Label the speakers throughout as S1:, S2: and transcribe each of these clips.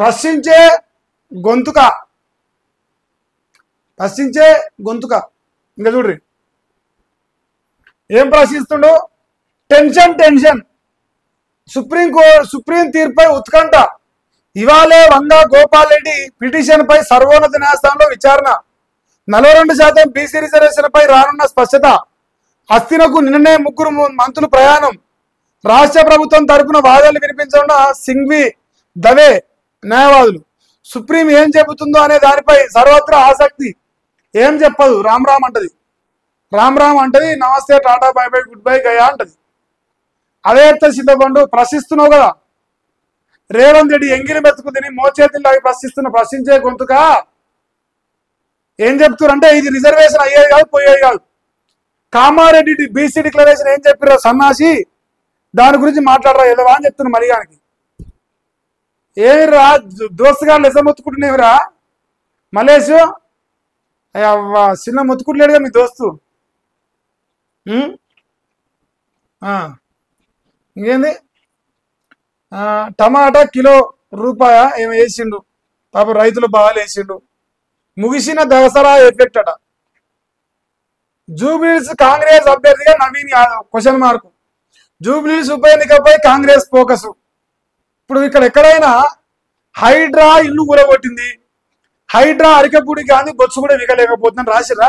S1: ప్రశ్నించే గొంతుక ప్రశ్నించే గొంతుక. ఇంకా చూడ్రి ఏం ప్రశ్నిస్తుండో. టెన్షన్ సుప్రీం తీర్పుపై ఉత్కంఠ. ఇవాళే వంగ గోపాల్ రెడ్డి పిటిషన్ పై సర్వోన్నత న్యాయస్థానంలో విచారణ. 42% బీసీ రిజర్వేషన్ పై రానున్న స్పష్టత. అస్థినకు నిన్ననే 3 మంత్రులు ప్రయాణం. రాష్ట్ర ప్రభుత్వం తరపున వాదనలు వినిపించనున్న సింఘ్వి దవే న్యాయవాదులు. సుప్రీం ఏం చెబుతుందో అనే దానిపై సర్వత్రా ఆసక్తి. ఏం చెప్పదు, రామ్ రామ్ అంటది. నమస్తే, Tata, by by, good bye, Gaya అంటది. అదే చింతపండు ప్రశ్నిస్తున్నావు కదా రేవంత్ రెడ్డి, ఎంగిలి మెతుకు తిని మోచేతుల్లాగి ప్రశ్నించే గొంతుక. ఏం చెప్తారంటే ఇది రిజర్వేషన్ అయ్యేది కాదు, పోయేది కాదు. కామారెడ్డి బీసీ డిక్లరేషన్ ఏం చెప్పారో సన్నాసి, దాని గురించి మాట్లాడరా ఎదవా అని చెప్తున్నా మరిగానికి. ఏమిరా దోస్తుగాళ్ళు ఎస మొత్తుకుంటున్నావురా మలేషు? అయ్యవ్వా చిన్న మొత్తుకుంటలేడుగా మీ దోస్తు. ఇంకేంది, టమాటా కిలో రూపాయ ఏమో వేసిండు పాప, రైతులు బాగా వేసిండు. ముగిసిన దసరా ఎఫెక్ట్ అట. జూబ్లీహిల్స్ కాంగ్రెస్ అభ్యర్థిగా నవీన్ యాదవ్ క్వశ్చన్ మార్కు. జూబ్లీహిల్స్ ఉప ఎన్నికపై కాంగ్రెస్ ఫోకస్. ఇప్పుడు ఇక్కడ ఎక్కడైనా హైడ్రా ఇల్లు కూలగొట్టింది, హైడ్రా అరికపూడి కానీ బొచ్చు కూడా విగలేకపోతుందని రాసిరా.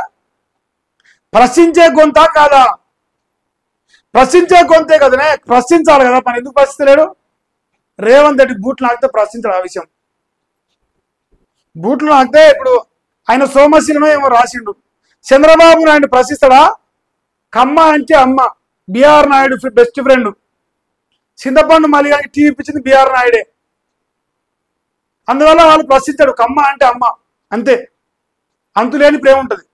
S1: ప్రశ్నించే గొంతా కాదా? ప్రశ్నించే గొంతే కదనే, ప్రశ్నించాలి కదా. మన ఎందుకు ప్రశ్నిస్తలేడు? రేవంత్ రెడ్డి బూట్లు నాకితే ప్రశ్నించాడు. ఆ విషయం బూట్లు నాకితే ఇప్పుడు ఆయన సోమశిలను ఏమో రాసిండు. చంద్రబాబు నాయుడు ప్రశ్నిస్తాడా? కమ్మ అంటే అమ్మ, బిఆర్ నాయుడు బెస్ట్ ఫ్రెండ్. చింతపండు మళ్ళీ టీవీ ఇప్పించింది బిఆర్ నాయుడే. అందువల్ల వాళ్ళు ప్రశ్నించాడు. కమ్మ అంటే అమ్మ అంతే, అంతులేని ప్రేమ ఉంటుంది.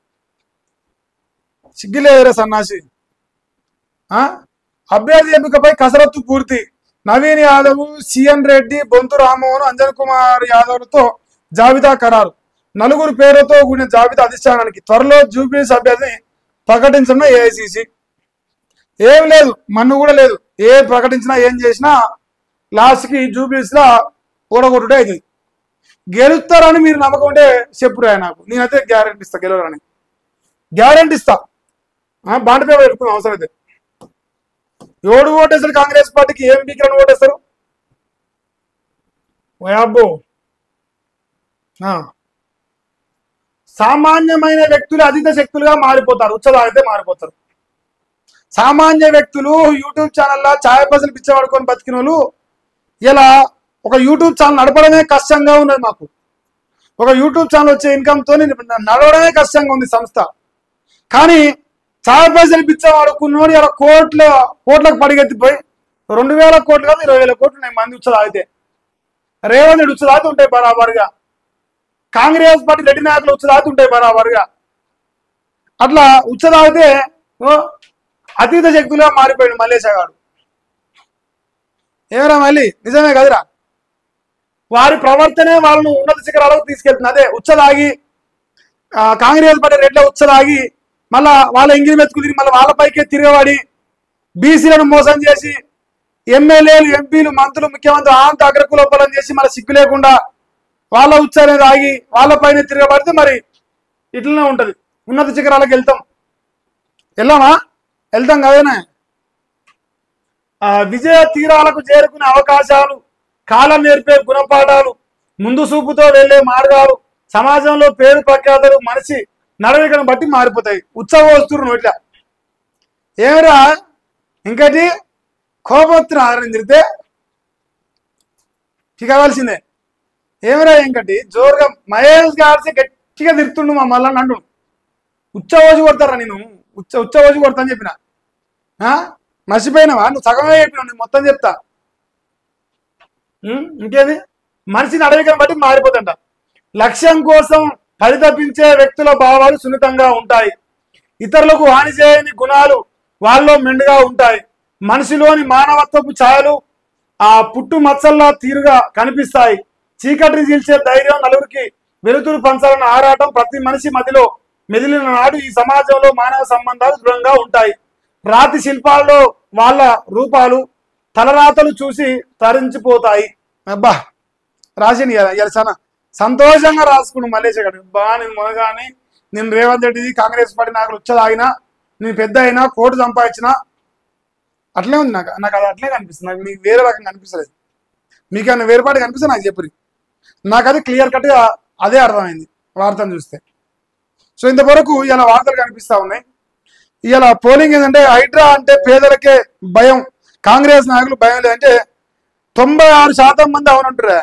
S1: సిగ్గులేదురా సన్నాసి. అభ్యర్థి ఎంపికపై కసరత్తు పూర్తి. నవీన్ యాదవ్, సిఎన్ రెడ్డి, బొంతు రామ్మోహన్, అంజన్ కుమార్ యాదవ్లతో జాబితా ఖరారు. 4 పేరుతో కూడిన జాబితా అధిష్టానానికి త్వరలో జూబ్లీహిల్స్ అభ్యర్థిని ప్రకటించడం ఏఐసిసి. ఏం లేదు, మన్ను కూడా లేదు. ఏ ప్రకటించినా ఏం చేసినా లాస్ట్కి జూబ్లీహిల్స్ లా ఓడగొట్టుడే అవుతుంది. గెలుస్తారని మీరు నమ్మకం ఉంటే చెప్పురా నాకు, నేనైతే గ్యారెంటీ ఇస్తా, గెలవరని గ్యారెంటీ ఇస్తా. బాండ్ పేపర్ పెట్టుకున్న అవసరం అయితే. 7 ఓటేస్తారు కాంగ్రెస్ పార్టీకి, ఏం బీకిరని ఓటేస్తారు. అబ్బో, సామాన్యమైన వ్యక్తులు అధిక శక్తులుగా మారిపోతారు, ఉచ్చదాగితే మారిపోతారు. సామాన్య వ్యక్తులు యూట్యూబ్ ఛానల్లో ఛాయ్ పైసలు పిచ్చబడుకొని బతికిన వాళ్ళు ఇలా ఒక యూట్యూబ్ ఛానల్ నడపడమే కష్టంగా ఉన్నది. మాకు ఒక యూట్యూబ్ ఛానల్ వచ్చే ఇన్కమ్తో నడవడమే కష్టంగా ఉంది సంస్థ. కానీ ఛాయ్ పైసలు పిచ్చబడుకున్నోడు ఇలా కోట్లకు పడిగెత్తిపోయి 2000 కోట్లు కాదు 20,000 కోట్లు ఉన్నాయి మంది ఉచ్చదాగితే. రేవంత్ రెడ్డి ఉచ్చదాగితే ఉంటాయి బరాబరుగా. కాంగ్రెస్ పార్టీ రెడ్డి నాయకులు ఉచ్చదాగితే ఉంటాయి బరాబరుగా. అట్లా ఉచ్చదాగితే అతీత శక్తులుగా మారిపోయాడు మల్లేశగాడు. ఏమరా మళ్ళీ నిజమే కదరా? వారి ప్రవర్తనే వాళ్ళను ఉన్నత శిఖరాలకు తీసుకెళ్తుంది. అదే ఉచ్చదాగి కాంగ్రెస్ పార్టీ రెడ్ల ఉచ్చదాగి మళ్ళా వాళ్ళ ఎంగిలి మెతుకు తిరిగి మళ్ళీ వాళ్ళపైకే తిరగబడి బీసీలను మోసం చేసి ఎమ్మెల్యేలు, ఎంపీలు, మంత్రులు, ముఖ్యమంత్రి అంత అగ్రకులోపలం చేసి మళ్ళీ సిగ్గు లేకుండా వాళ్ళ ఉచ్చారణ తాగి వాళ్ళపైన తిరగబడితే మరి ఇట్లనే ఉంటది. ఉన్నత శిఖరాలకు వెళ్తాం కదనే. విజయ తీరాలకు చేరుకునే అవకాశాలు, కాలం నేర్పే గుణపాఠాలు, ముందు చూపుతో వెళ్లే మార్గాలు, సమాజంలో పేరు ప్రఖ్యాతలు మనిషి నడవడికను బట్టి మారిపోతాయి. ఉత్సవ వస్తువులు ఇట్లా ఏమిరా ఇంకటి కోపత్తున ఆరని తిరిగితే కావాల్సిందే. ఏమిరా ఇంకటి జోరుగా మహేష్ గారి గట్టిగా తిరుగుతుండు మా మళ్ళీ అంటు ఉచ్చవోజు కొడతారా? నేను ఉచ్చవోజు కొడతా అని చెప్పిన. మర్చిపోయినావా? నువ్వు సగమే చెప్పినావు, నేను మొత్తం చెప్తా. ఇంకేది మనిషిని అడవికను బట్టి మారిపోతుంట. లక్ష్యం కోసం పరితపించే వ్యక్తుల భావాలు సున్నితంగా ఉంటాయి. ఇతరులకు హాని చేయని గుణాలు వాళ్ళలో మెండుగా ఉంటాయి. మనిషిలోని మానవత్వపు ఛాయలు ఆ పుట్టు మచ్చల్లా తీరుగా కనిపిస్తాయి. చీకటిని చీల్చే ధైర్యం, నలుగురికి వెలుతురు పంచాలన్న ఆరాటం ప్రతి మనిషి మదిలో మెదిలిన నాడు ఈ సమాజంలో మానవ సంబంధాలు దృఢంగా ఉంటాయి. రాతి శిల్పాల్లో వాళ్ళ రూపాలు, తలరాతలు చూసి తరించిపోతాయి. అబ్బా రాసిండు ఇలా చాలా సంతోషంగా రాసుకున్నాడు మల్లేష్ గారు. నేను మొదగాని నేను రేవంత్ రెడ్డిది కాంగ్రెస్ పార్టీ నాయకులు వచ్చేదాగినా నేను పెద్ద అయినా కోర్టు సంపాదించినా అట్లే ఉంది. నాకు అది అట్లే కనిపిస్తుంది. నాకు మీకు వేరే రకంగా కనిపిస్తలేదు. మీకేమైనా వేరుపాటు కనిపిస్తే నాకు చెప్పరు. నాకు అది క్లియర్ కట్గా అదే అర్థమైంది వార్తను చూస్తే. సో ఇంతవరకు ఇలా వార్తలు కనిపిస్తా ఉన్నాయి. ఇలా పోలింగ్ ఏంటంటే హైడ్రా అంటే పేదలకే భయం, కాంగ్రెస్ నాయకులు భయం లేదంటే 96% మంది అవునంటారు.